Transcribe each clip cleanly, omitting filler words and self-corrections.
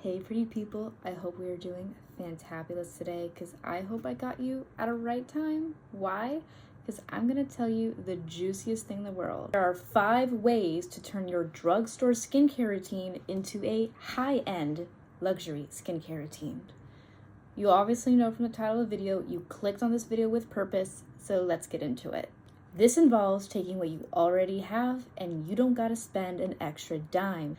Hey pretty people, I hope we are doing fantabulous today because I hope I got you at a right time. Why? Because I'm going to tell you the juiciest thing in the world. There are 5 ways to turn your drugstore skincare routine into a high-end luxury skincare routine. You obviously know from the title of the video, you clicked on this video with purpose, so let's get into it. This involves taking what you already have and you don't gotta spend an extra dime.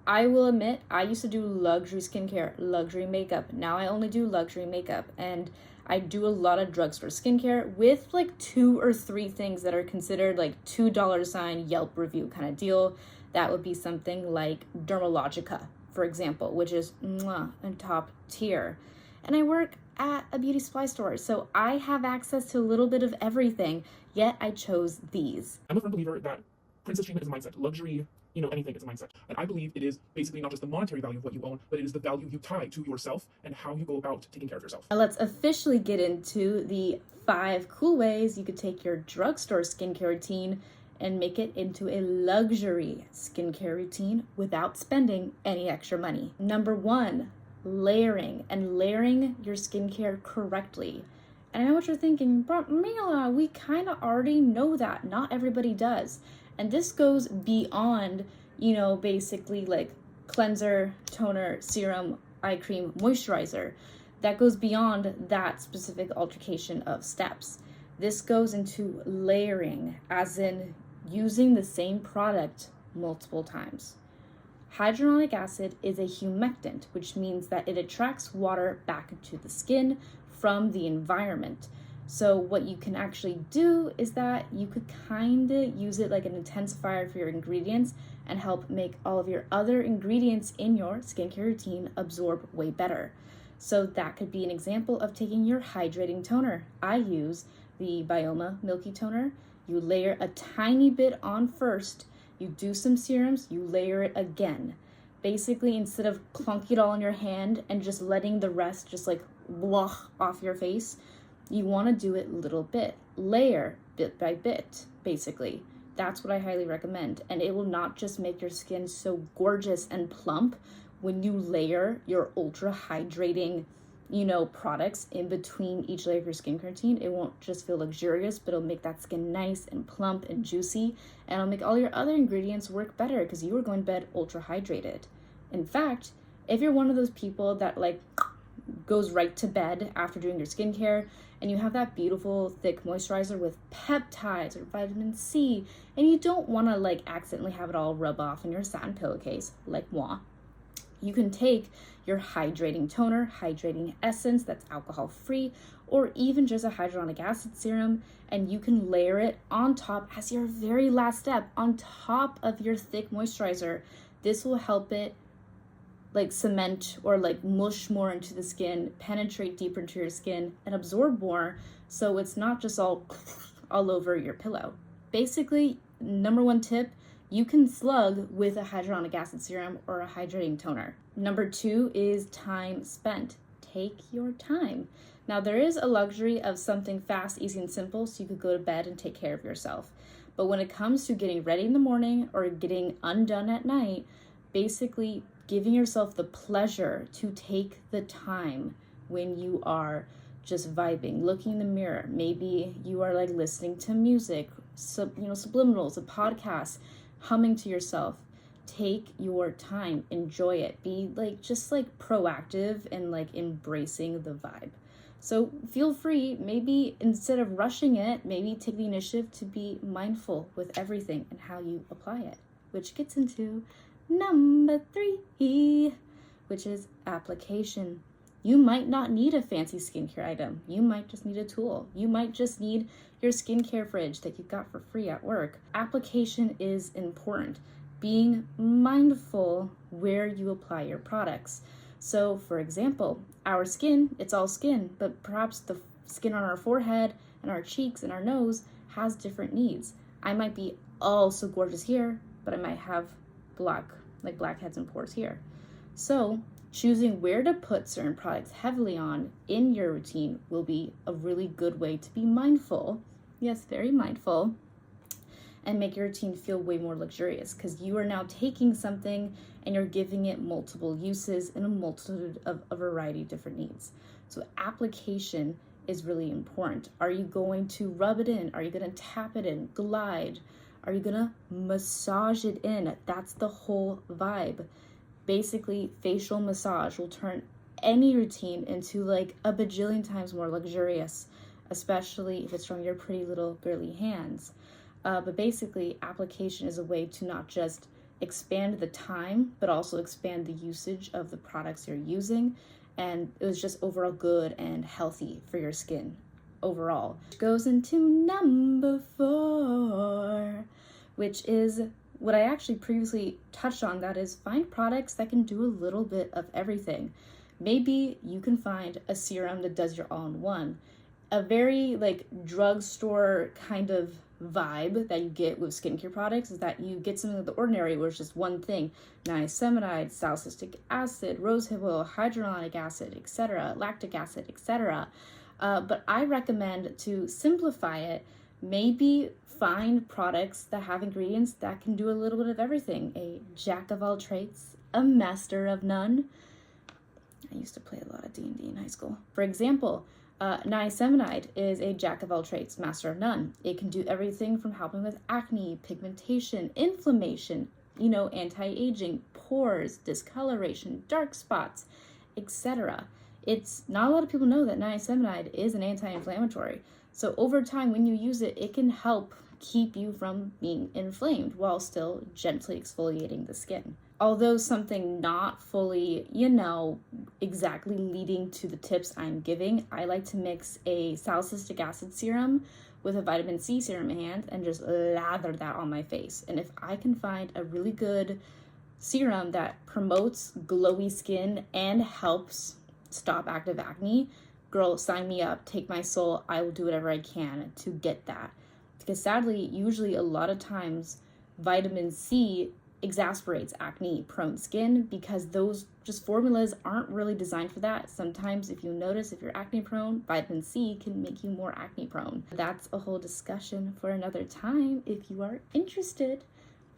I will admit, I used to do luxury skincare, luxury makeup. Now I only do luxury makeup, and I do a lot of drugstore skincare with like 2 or 3 things that are considered like $2 sign Yelp review kind of deal. That would be something like Dermalogica, for example, which is and top tier. And I work at a beauty supply store, so I have access to a little bit of everything, yet I chose these. I'm a firm believer that princess treatment is a mindset. Luxury, anything is a mindset. And I believe it is basically not just the monetary value of what you own, but it is the value you tie to yourself and how you go about taking care of yourself. Now let's officially get into the 5 cool ways you could take your drugstore skincare routine and make it into a luxury skincare routine without spending any extra money. Number 1, layering your skincare correctly. And I know what you're thinking, but Mila, we kind of already know that. Not everybody does. And this goes beyond, basically like cleanser, toner, serum, eye cream, moisturizer. That goes beyond that specific altercation of steps. This goes into layering, as in using the same product multiple times. Hyaluronic acid is a humectant, which means that it attracts water back into the skin from the environment. So what you can actually do is that you could kind of use it like an intensifier for your ingredients and help make all of your other ingredients in your skincare routine absorb way better. So that could be an example of taking your hydrating toner. I use the Bioma Milky Toner. You layer a tiny bit on first, you do some serums, you layer it again. Basically, instead of clunking it all in your hand and just letting the rest just like blah off your face, you want to do it little bit, layer bit by bit, basically. That's what I highly recommend. And it will not just make your skin so gorgeous and plump when you layer your ultra hydrating, products in between each layer of your skincare routine. It won't just feel luxurious, but it'll make that skin nice and plump and juicy. And it'll make all your other ingredients work better because you are going to bed ultra hydrated. In fact, if you're one of those people that like goes right to bed after doing your skincare and you have that beautiful thick moisturizer with peptides or vitamin C and you don't want to like accidentally have it all rub off in your satin pillowcase like moi, you can take your hydrating toner, hydrating essence that's alcohol free, or even just a hyaluronic acid serum, and you can layer it on top as your very last step on top of your thick moisturizer. This will help it like cement or like mush more into the skin, penetrate deeper into your skin and absorb more, so it's not just all over your pillow. Basically, number 1 tip, you can slug with a hyaluronic acid serum or a hydrating toner. Number 2 is time spent. Take your time. Now there is a luxury of something fast, easy, and simple, so you could go to bed and take care of yourself. But when it comes to getting ready in the morning or getting undone at night, basically giving yourself the pleasure to take the time when you are just vibing, looking in the mirror. Maybe you are like listening to music, subliminals, a podcast, humming to yourself. Take your time, enjoy it. Be like just like proactive and like embracing the vibe. So feel free, maybe instead of rushing it, maybe take the initiative to be mindful with everything and how you apply it, which gets into number 3, which is application. You might not need a fancy skincare item. You might just need a tool. You might just need your skincare fridge that you got for free at work. Application is important. Being mindful where you apply your products. So for example, our skin, it's all skin, but perhaps the skin on our forehead and our cheeks and our nose has different needs. I might be all so gorgeous here, but I might have blackheads and pores here. So choosing where to put certain products heavily on in your routine will be a really good way to be mindful. Yes, very mindful. and make your routine feel way more luxurious, because you are now taking something and you're giving it multiple uses and a multitude of a variety of different needs. So application is really important. Are you going to rub it in? Are you going to tap it in? Glide? Are you going to massage it in? That's the whole vibe. Basically, facial massage will turn any routine into like a bajillion times more luxurious, especially if it's from your pretty little girly hands. But basically, application is a way to not just expand the time, but also expand the usage of the products you're using. And it was just overall good and healthy for your skin overall. Which goes into number 4, which is what I actually previously touched on. That is, find products that can do a little bit of everything. Maybe you can find a serum that does your all-in-one. A very like drugstore kind of vibe that you get with skincare products is that you get something of the ordinary where it's just one thing: niacinamide, salicylic acid, rosehip oil, hydrolonic acid, etc., lactic acid, etc. But I recommend to simplify it. Maybe find products that have ingredients that can do a little bit of everything. A jack of all trades, a master of none. I used to play a lot of D&D in high school. For example, niacinamide is a jack of all trades, master of none. It can do everything from helping with acne, pigmentation, inflammation, anti-aging, pores, discoloration, dark spots, etc. It's not a lot of people know that niacinamide is an anti-inflammatory. So over time, when you use it, it can help keep you from being inflamed while still gently exfoliating the skin. Although something not fully, exactly leading to the tips I'm giving, I like to mix a salicylic acid serum with a vitamin C serum in hand and just lather that on my face. And if I can find a really good serum that promotes glowy skin and helps stop active acne, girl, sign me up, take my soul. I will do whatever I can to get that. Because sadly, usually a lot of times, vitamin C exasperates acne-prone skin because those just formulas aren't really designed for that. Sometimes if you notice, if you're acne-prone, vitamin C can make you more acne-prone. That's a whole discussion for another time if you are interested.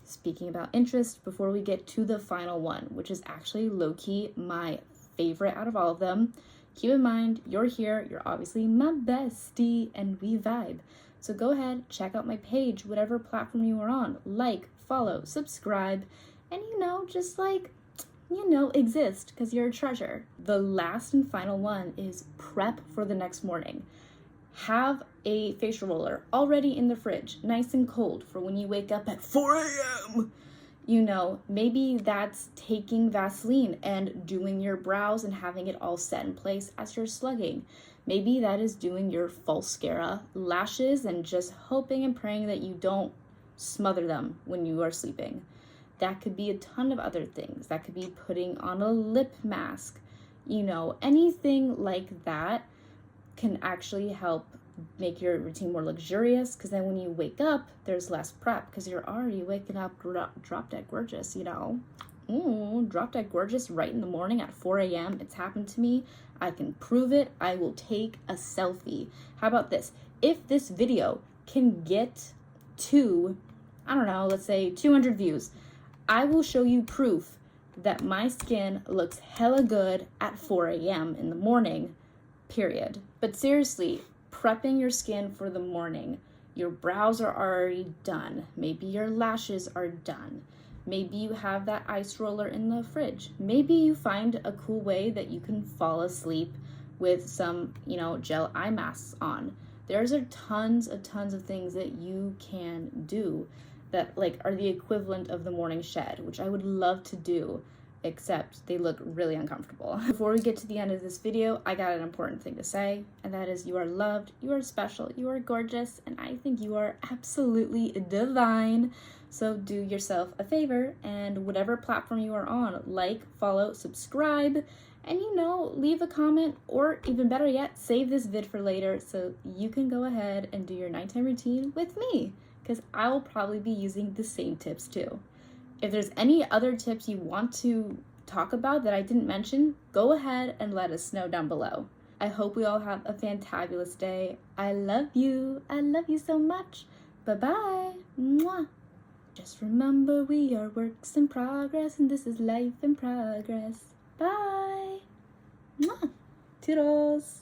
Speaking about interest, before we get to the final one, which is actually low-key my favorite out of all of them, keep in mind, you're here, you're obviously my bestie, and we vibe. So go ahead, check out my page, whatever platform you are on, like, follow, subscribe, and just exist, because you're a treasure. The last and final one is prep for the next morning. Have a facial roller already in the fridge, nice and cold, for when you wake up at 4 a.m. Maybe that's taking Vaseline and doing your brows and having it all set in place as you're slugging. Maybe that is doing your falscara lashes and just hoping and praying that you don't smother them when you are sleeping. That could be a ton of other things. That could be putting on a lip mask. Anything like that can actually help make your routine more luxurious, because then when you wake up, there's less prep because you're already waking up drop dead gorgeous, drop dead gorgeous right in the morning at 4 a.m. It's happened to me. I can prove it. I will take a selfie. How about this? If this video can get to, let's say 200 views, I will show you proof that my skin looks hella good at 4 a.m. in the morning, period. But seriously, prepping your skin for the morning. Your brows are already done. Maybe your lashes are done. Maybe you have that ice roller in the fridge. Maybe you find a cool way that you can fall asleep with some, gel eye masks on. There's tons of things that you can do that are the equivalent of the morning shed, which I would love to do, except they look really uncomfortable. Before we get to the end of this video, I got an important thing to say, and that is you are loved, you are special, you are gorgeous, and I think you are absolutely divine. So do yourself a favor, and whatever platform you are on, like, follow, subscribe, and leave a comment, or even better yet, save this vid for later so you can go ahead and do your nighttime routine with me, because I will probably be using the same tips too. If there's any other tips you want to talk about that I didn't mention, go ahead and let us know down below. I hope we all have a fantabulous day. I love you. I love you so much. Bye-bye. Mwah. Just remember we are works in progress, and this is life in progress. Bye. Mwah. Toodles.